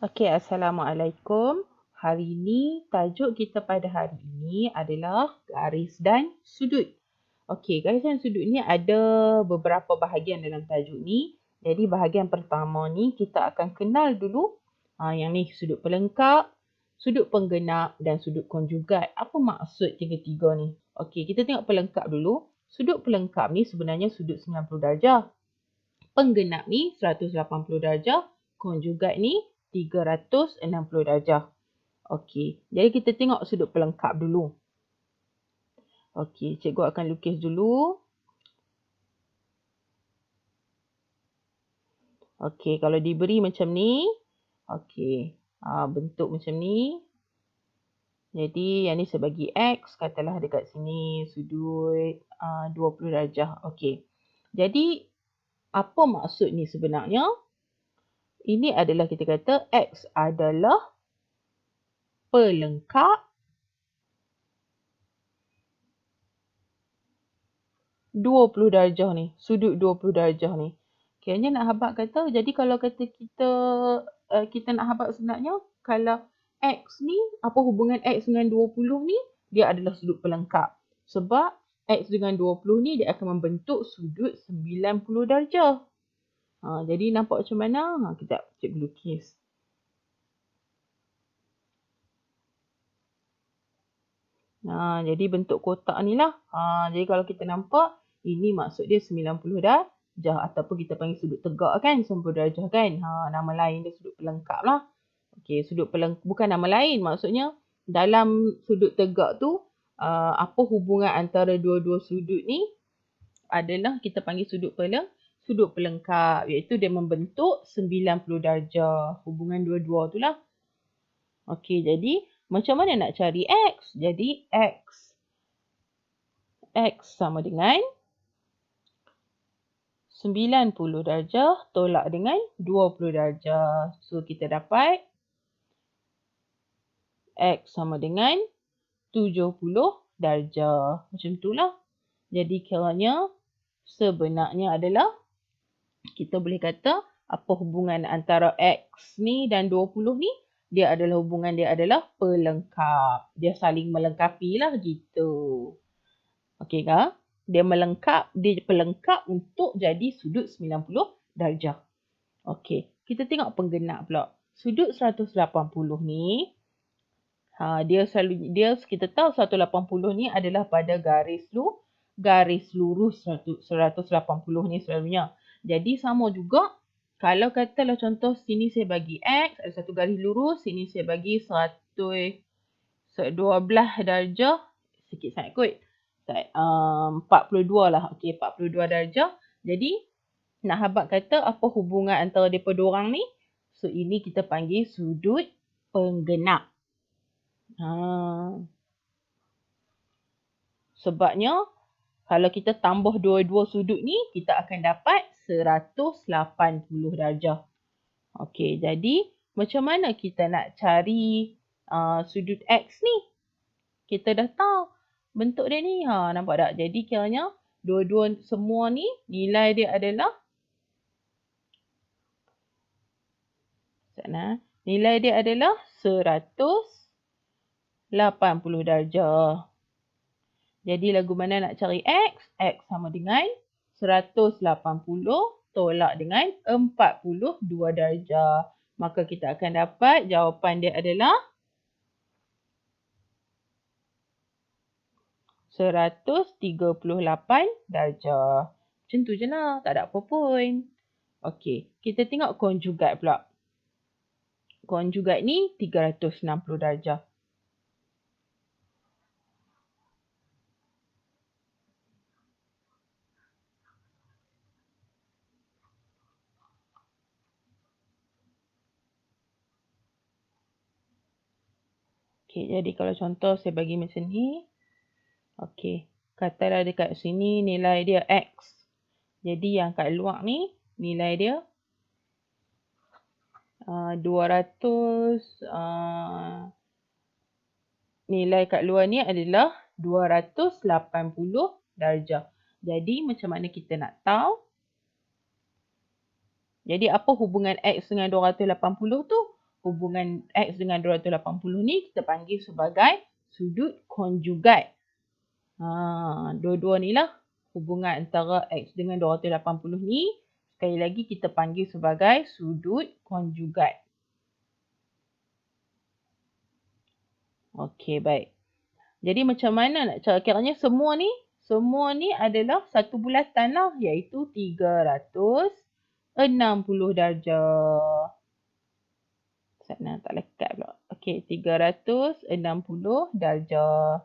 Okey, Assalamualaikum. Hari ini, tajuk kita pada hari ini adalah garis dan sudut. Okey, garis dan sudut ni ada beberapa bahagian dalam tajuk ni. Jadi bahagian pertama ni kita akan kenal dulu yang ni sudut pelengkap, sudut penggenap dan sudut konjugat. Apa maksud tiga-tiga ni? Okey, kita tengok pelengkap dulu. Sudut pelengkap ni sebenarnya sudut 90 darjah. Penggenap ni 180 darjah. Konjugat ni 360 darjah. Okey, jadi kita tengok sudut pelengkap dulu. Okey, cikgu akan lukis dulu. Okey, kalau diberi macam ni. Okey, bentuk macam ni. Jadi yang ni saya bagi X, katalah dekat sini sudut 20 darjah. Okey, jadi apa maksud ni sebenarnya? Ini adalah kita kata X adalah pelengkap 20 darjah ni. Sudut 20 darjah ni. Kiranya nak habaq kata, jadi kalau kata kita nak habaq sebenarnya, kalau X ni, apa hubungan X dengan 20 ni, dia adalah sudut pelengkap. Sebab X dengan 20 ni, dia akan membentuk sudut 90 darjah. Jadi nampak macam mana? Kejap, cikgu lukis. Jadi bentuk kotak ni lah. Jadi kalau kita nampak, ini maksud dia 90 darjah. Ataupun kita panggil sudut tegak kan, 90 darjah kan. Nama lain dia sudut pelengkap lah. Okey, bukan nama lain. Maksudnya dalam sudut tegak tu, apa hubungan antara dua-dua sudut ni adalah kita panggil sudut pelengkap. Iaitu dia membentuk 90 darjah. Hubungan dua-dua tu lah. Okey, jadi macam mana nak cari X? Jadi X sama dengan 90 darjah tolak dengan 20 darjah. So, kita dapat X sama dengan 70 darjah. Macam itulah. Jadi, kiranya sebenarnya adalah kita boleh kata apa hubungan antara X ni dan 20 ni? Dia adalah hubungan dia adalah pelengkap. Dia saling melengkapi lah gitu. Okey kah? Dia pelengkap untuk jadi sudut 90 darjah. Okey, kita tengok penggenap pula. Sudut 180 ni, kita tahu 180 ni adalah pada garis lurus 180 ni selalunya. Jadi sama juga, kalau katalah contoh sini saya bagi X, ada satu garis lurus, sini saya bagi 12 darjah, sikit sangat kot. 42 lah. Okey, 42 darjah. Jadi, nak habaq kata apa hubungan antara mereka dua orang ni? So, ini kita panggil sudut penggenap. Sebabnya, kalau kita tambah dua-dua sudut ni, kita akan dapat 180 darjah. Okey, jadi macam mana kita nak cari sudut X ni? Kita dah tahu bentuk dia ni. Nampak tak? Jadi kiranya dua-dua semua ni nilai dia adalah nilai dia adalah 180 darjah. Jadi lagu mana nak cari X? X sama dengan 180 tolak dengan 42 darjah. Maka kita akan dapat jawapan dia adalah 138 darjah. Macam tu je lah. Tak ada apa pun. Okey. Kita tengok konjugat pula. Konjugat ni 360 darjah. Okey, jadi kalau contoh saya bagi macam ni. Okey, katalah dekat sini nilai dia X. Jadi yang kat luar ni nilai dia 200. Nilai kat luar ni adalah 280 darjah. Jadi macam mana kita nak tahu? Jadi apa hubungan X dengan 280 tu? hubungan X dengan 280 ni kita panggil sebagai sudut konjugat. Dua-dua ni lah hubungan antara X dengan 280 ni. Sekali lagi kita panggil sebagai sudut konjugat. Okey, baik. Jadi macam mana nak cara kiranya semua ni adalah satu bulatan lah, iaitu 360 darjah. Sana tak lekat pula. Okey, 360 darjah.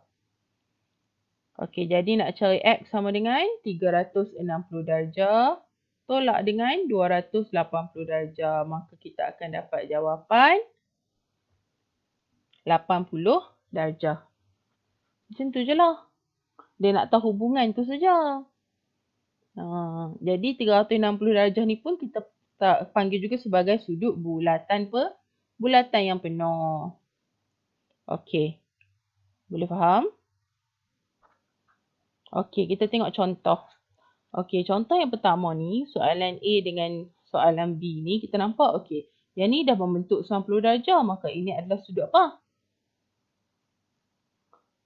Okey, jadi nak cari X sama dengan 360 darjah tolak dengan 280 darjah. Maka kita akan dapat jawapan 80 darjah. Macam tu je lah. Dia nak tahu hubungan tu saja. Jadi 360 darjah ni pun kita panggil juga sebagai sudut bulatan yang penuh. Okey. Boleh faham? Okey, kita tengok contoh. Okey, contoh yang pertama ni, soalan A dengan soalan B ni, kita nampak okey. Yang ni dah membentuk 90 darjah, maka ini adalah sudut apa?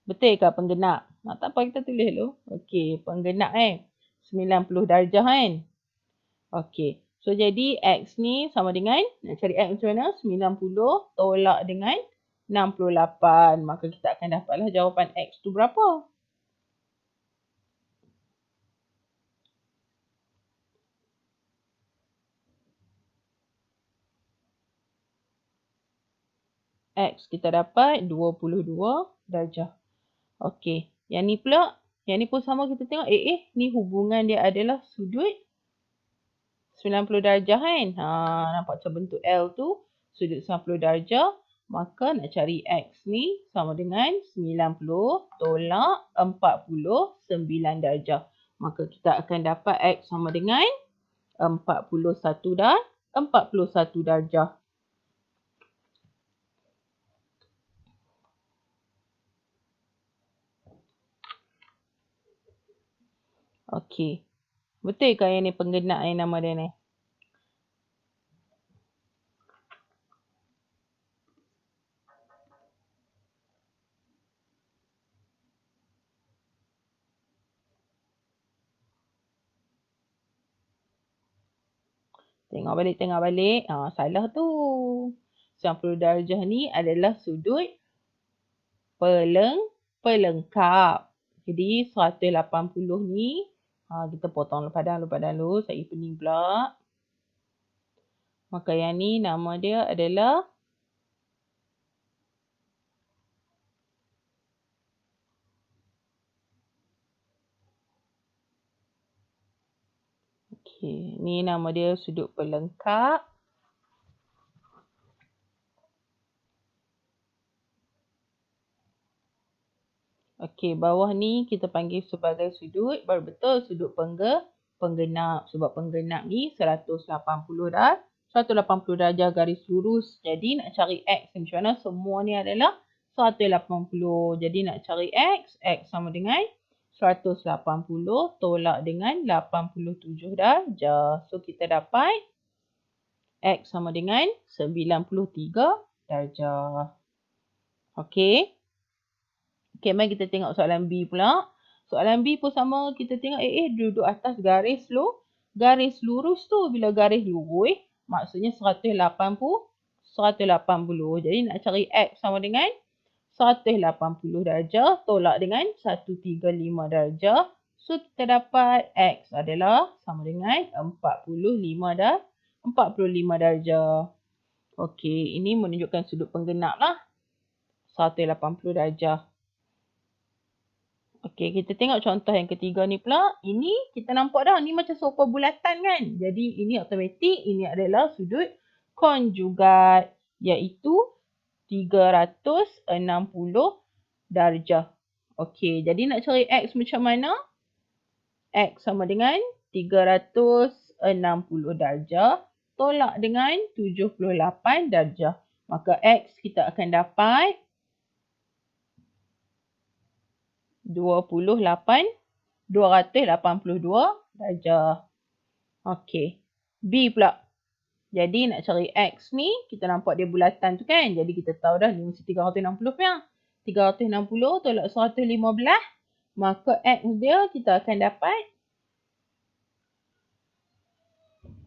Betul ke penggenap? Tak apa, kita tulis dulu. Okey, penggenap 90 darjah kan? Okey. So, jadi X ni sama dengan, nak cari X macam mana? 90 tolak dengan 68. Maka kita akan dapatlah jawapan X tu berapa? X kita dapat 22 darjah. Okey. Yang ni pula, yang ni pun sama kita tengok. Ni hubungan dia adalah sudut 90 darjah kan? Nampak macam bentuk L tu. Sudut 90 darjah. Maka nak cari X ni sama dengan 90 tolak 49 darjah. Maka kita akan dapat X sama dengan 41 darjah. Okey. Betul ke yang ni penggenap yang nama dia ni? Tengok balik. Salah tu. 90 darjah ni adalah sudut pelengkap. Jadi 180 ni, kita potong lepas dahulu. Saya pening pula. Maka yang ni nama dia adalah ni nama dia sudut pelengkap. Okey, bawah ni kita panggil sebagai sudut, baru betul sudut penggenap. Sebab penggenap ni 180 darjah garis lurus. Jadi nak cari X macam mana? Semua ni adalah 180. Jadi nak cari X sama dengan 180 tolak dengan 87 darjah. So kita dapat X sama dengan 93 darjah. Okey. Okey, mari kita tengok soalan B pula. Soalan B pun sama, kita tengok duduk atas garis lurus tu. Bila garis lurus, maksudnya 180. Jadi nak cari X sama dengan 180 darjah darjah dengan 135 darjah. So kita dapat X adalah sama dengan 45 darjah. Okey, ini menunjukkan sudut penggenap lah. 180 darjah. Okey, kita tengok contoh yang ketiga ni pula. Ini kita nampak dah, ni macam sofa bulatan kan. Jadi ini automatik, ini adalah sudut konjugat, iaitu 360 darjah. Okey, jadi nak cari X macam mana? X sama dengan 360 darjah tolak dengan 78 darjah. Maka X kita akan dapat 282 darjah. Okey. B pula. Jadi nak cari X ni, kita nampak dia bulatan tu kan. Jadi kita tahu dah ni mesti 360 punya. 360 tolak 115. Maka X dia kita akan dapat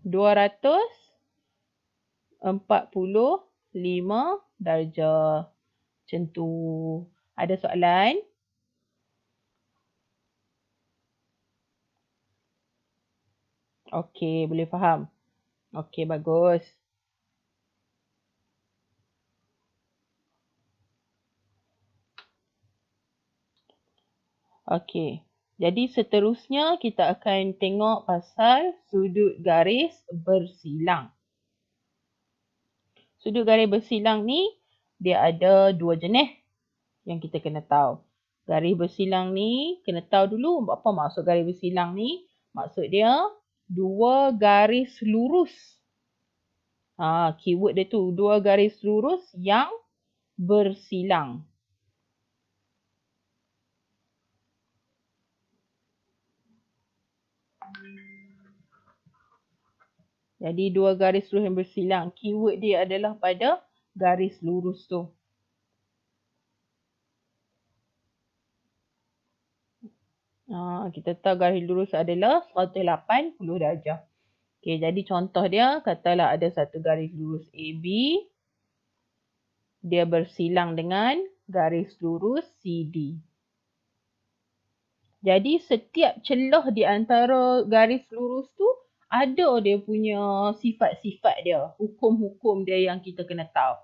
245 darjah. Macam tu. Ada soalan? Okey, boleh faham. Okey, bagus. Okey. Jadi seterusnya kita akan tengok pasal sudut garis bersilang. Sudut garis bersilang ni dia ada dua jenis yang kita kena tahu. Garis bersilang ni kena tahu dulu apa maksud garis bersilang ni. Maksud dia dua garis lurus. Keyword dia tu dua garis lurus yang bersilang. Jadi dua garis lurus yang bersilang. Keyword dia adalah pada garis lurus tu. Kita tahu garis lurus adalah 180 darjah. Okey, jadi contoh dia, katalah ada satu garis lurus AB. Dia bersilang dengan garis lurus CD. Jadi setiap celah di antara garis lurus tu ada dia punya sifat-sifat dia. Hukum-hukum dia yang kita kena tahu.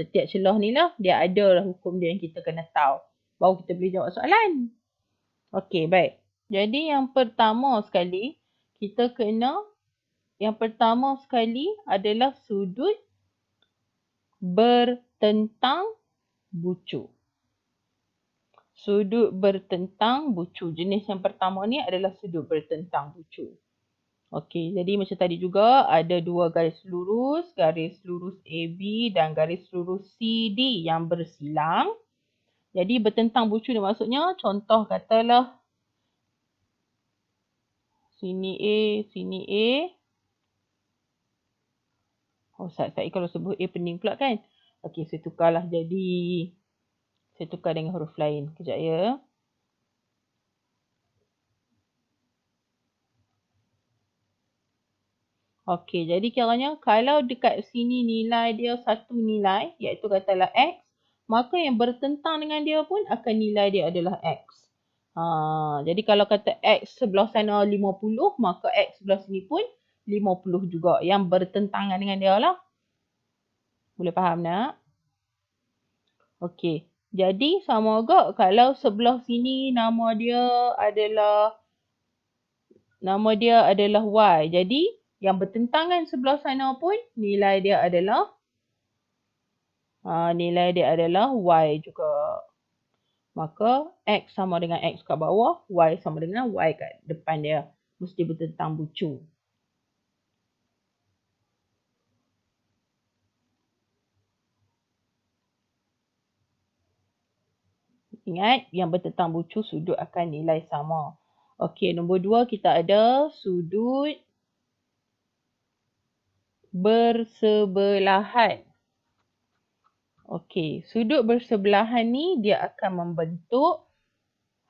Setiap celah ni lah dia ada hukum dia yang kita kena tahu. Baru kita boleh jawab soalan. Okey, baik. Jadi yang pertama sekali adalah sudut bertentang bucu. Sudut bertentang bucu. Jenis yang pertama ni adalah sudut bertentang bucu. Okey, jadi macam tadi juga ada dua garis lurus AB dan garis lurus CD yang bersilang. Jadi bertentang bucu ni maksudnya contoh katalah sini A. Saya kalau sebut A pening pula kan. Okey, saya tukarlah saya tukar dengan huruf lain. Kejap ya. Okey, jadi kiranya kalau dekat sini nilai dia satu nilai, iaitu katalah X, maka yang bertentang dengan dia pun akan nilai dia adalah X. Jadi kalau kata X sebelah sana 50, maka X sebelah sini pun 50 juga. Yang bertentangan dengan dia lah. Boleh faham tak? Okey. Jadi sama juga kalau sebelah sini nama dia adalah Y. Jadi yang bertentangan sebelah sana pun nilai dia adalah Y juga. Maka X sama dengan X kat bawah, Y sama dengan Y kat depan dia. Mesti bertentang bucu. Ingat, yang bertentang bucu sudut akan nilai sama. Okey, nombor 2 kita ada sudut bersebelahan. Okey, sudut bersebelahan ni dia akan membentuk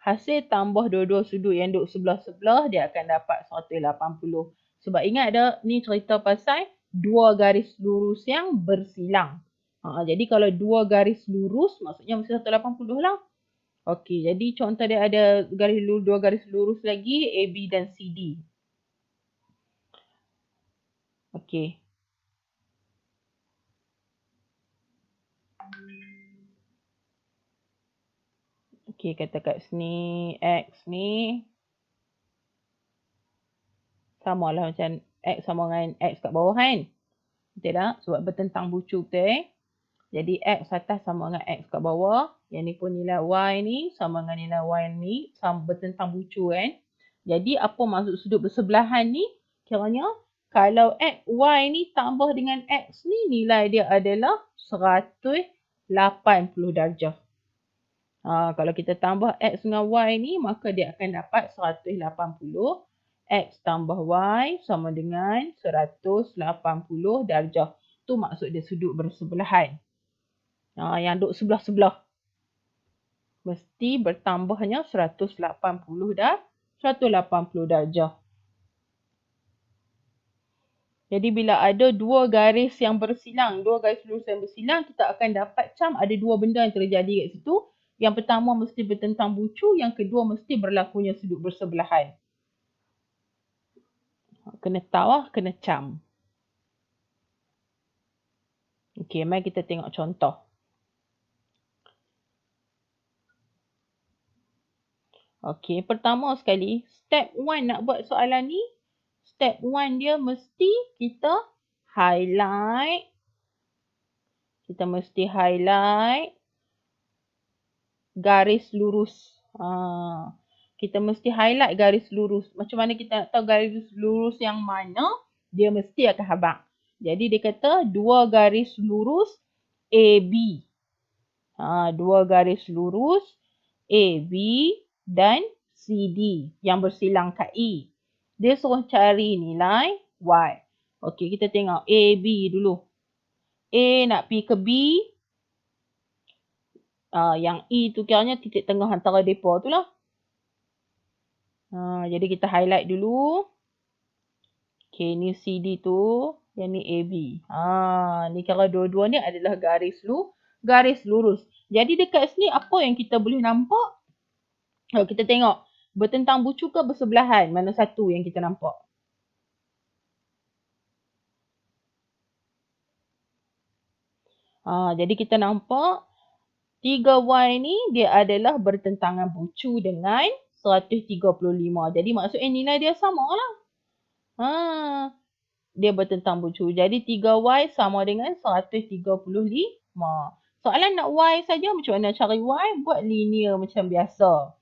hasil tambah dua-dua sudut yang duduk sebelah-sebelah dia akan dapat 180. Sebab ingat ada ni cerita pasal dua garis lurus yang bersilang. Jadi kalau dua garis lurus maksudnya mesti 180 lah. Okey, jadi contoh dia ada dua garis lurus lagi AB dan CD. Okey. Okey, kata kat sini X ni samalah macam X sama dengan X kat bawah kan. Betul tak? Sebab bertentang bucu betul. Jadi X atas sama dengan X kat bawah. Yang ni pun nilai Y ni sama dengan nilai Y ni. Sama bertentang bucu kan. Jadi apa maksud sudut bersebelahan ni? Kiranya kalau Y ni tambah dengan X ni nilai dia adalah 180 darjah. Kalau kita tambah X dengan Y ni maka dia akan dapat 180. X tambah Y sama dengan 180 darjah. Tu maksud dia sudut bersebelahan. Yang duk sebelah-sebelah. Mesti bertambahnya 180 darjah. Jadi bila ada dua garis yang bersilang, dua garis lurus yang bersilang, kita akan dapat macam ada dua benda yang terjadi kat situ. Yang pertama mesti bertentang bucu, yang kedua mesti berlakunya sudut bersebelahan. Kena tahu, kena cam. Okey, mari kita tengok contoh. Okey, pertama sekali, step 1 nak buat soalan ni, step 1 dia mesti kita highlight. Kita mesti highlight garis lurus. Kita mesti highlight garis lurus. Macam mana kita nak tahu garis lurus yang mana? Dia mesti akan habang. Jadi dia kata dua garis lurus AB. Dua garis lurus AB dan CD yang bersilang kat E. Dia suruh cari nilai Y. Okey, kita tengok AB dulu. A nak pergi ke B. Yang E tu kiranya titik tengah antara mereka tu lah. Jadi kita highlight dulu. Okey, ni CD tu. Yang ni AB. Ni kira dua-dua ni adalah garis lurus. Jadi dekat sini apa yang kita boleh nampak? Kita tengok. Bertentang bucu ke bersebelahan? Mana satu yang kita nampak? Jadi kita nampak 3Y ni dia adalah bertentangan bucu dengan 135. Jadi maksudnya nilai dia sama lah. Dia bertentang bucu. Jadi 3Y sama dengan 135. Soalan nak Y saja, macam mana cari Y? Buat linear macam biasa.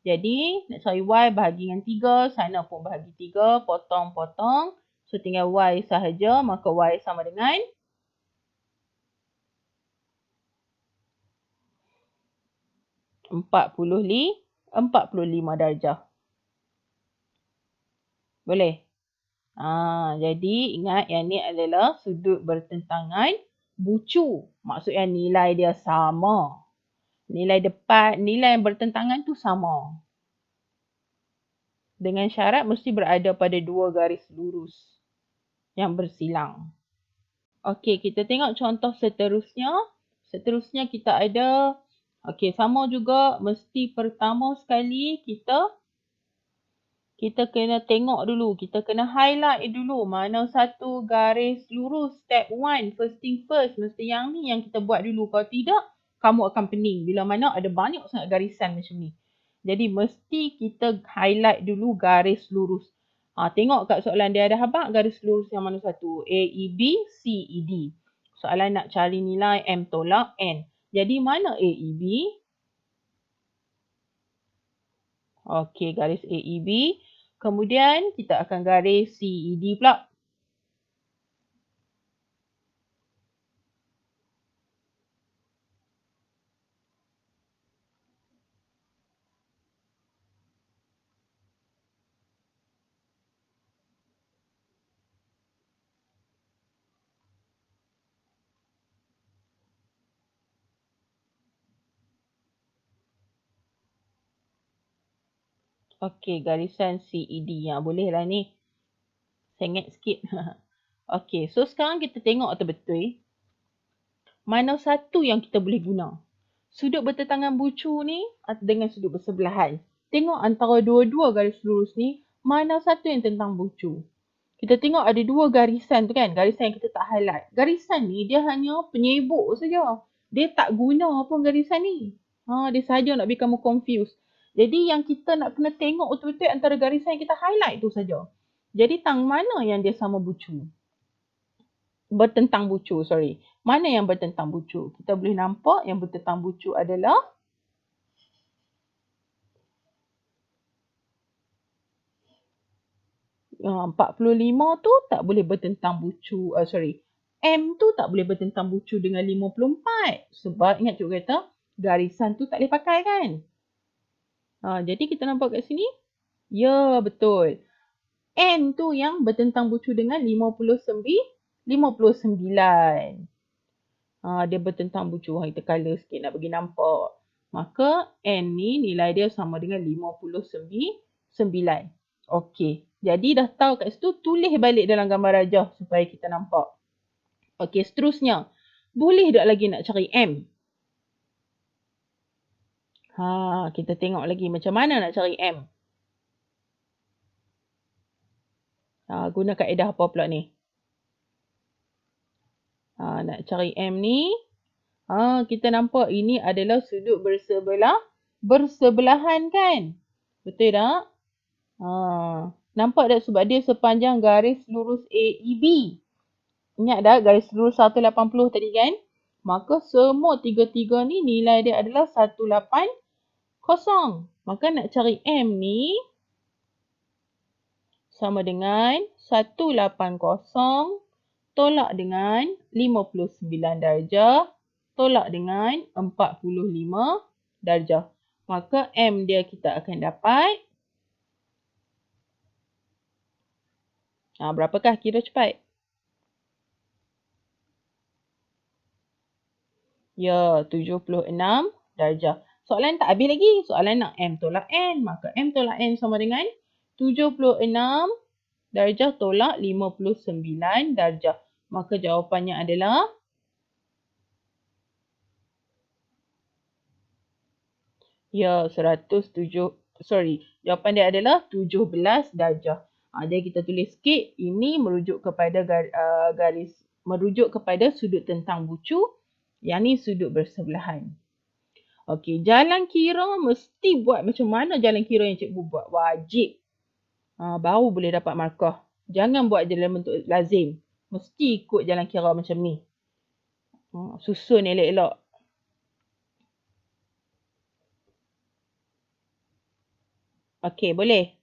Jadi nak cari Y bahagi dengan 3. Sana pun bahagi 3. Potong-potong. So tinggal Y sahaja. Maka Y sama dengan 45 darjah. Boleh? Jadi ingat yang ni adalah sudut bertentangan bucu. Maksudnya nilai dia sama. Nilai yang bertentangan tu sama. Dengan syarat mesti berada pada dua garis lurus yang bersilang. Okey, kita tengok contoh seterusnya. Seterusnya kita ada, sama juga mesti pertama sekali kita kena tengok dulu. Kita kena highlight dulu mana satu garis lurus. Step 1, first thing first. Mesti yang ni yang kita buat dulu. Kalau tidak, kamu akan pening. Bila mana ada banyak sangat garisan macam ni. Jadi mesti kita highlight dulu garis lurus. Tengok kat soalan dia ada habaq garis lurus yang mana satu. AEB, CED. Soalan nak cari nilai M tolak N. Jadi mana AEB? Okey, garis AEB. Kemudian kita akan garis CED pula. Okey, garisan CED. Boleh lah ni. Sengit sikit. Okey, so sekarang kita tengok betul-betul. Mana satu yang kita boleh guna. Sudut bertentangan bucu ni dengan sudut bersebelahan. Tengok antara dua-dua garis lurus ni, mana satu yang tentang bucu. Kita tengok ada dua garisan tu kan. Garisan yang kita tak highlight. Garisan ni dia hanya penyebuk saja. Dia tak guna pun garisan ni. Dia sahaja nak bikin kamu confused. Jadi yang kita nak kena tengok betul-betul antara garisan yang kita highlight tu saja. Jadi tang mana yang dia sama bucu? Bertentang bucu, sorry. Mana yang bertentang bucu? Kita boleh nampak yang bertentang bucu adalah 45 tu tak boleh bertentang bucu. M tu tak boleh bertentang bucu dengan 54. Sebab ingat cikgu kata garisan tu tak boleh pakai kan? Jadi kita nampak kat sini. Ya, betul. N tu yang bertentang bucu dengan 59. Dia bertentang bucu. Kita colour sikit nak bagi nampak. Maka N ni nilai dia sama dengan 59. Okey. Jadi dah tahu kat situ, tulis balik dalam gambar rajah supaya kita nampak. Okey, seterusnya. Boleh tak lagi nak cari M? Kita tengok lagi macam mana nak cari M. Guna kaedah apa pula ni? Nak cari M ni. Kita nampak ini adalah sudut bersebelahan kan? Betul tak? Nampak tak sebab dia sepanjang garis lurus AEB. Ingat tak garis lurus 180 tadi kan? Maka semua tiga-tiga ni nilai dia adalah 180. Maka nak cari M ni sama dengan 180 tolak dengan 59 darjah tolak dengan 45 darjah. Maka M dia kita akan dapat. Berapakah kira cepat? Ya, 76 darjah. Soalan tak habis lagi. Soalan nak M tolak N. Maka M tolak N sama dengan 76 darjah tolak 59 darjah. Maka jawapannya adalah jawapan dia adalah 17 darjah. Jadi kita tulis sikit. Ini merujuk kepada merujuk kepada sudut tentang bucu. Yang ni sudut bersebelahan. Okey, jalan kira mesti buat macam mana jalan kira yang cikgu buat. Wajib. Baru boleh dapat markah. Jangan buat je dalam bentuk lazim. Mesti ikut jalan kira macam ni. Susun elok-elok. Okey, boleh.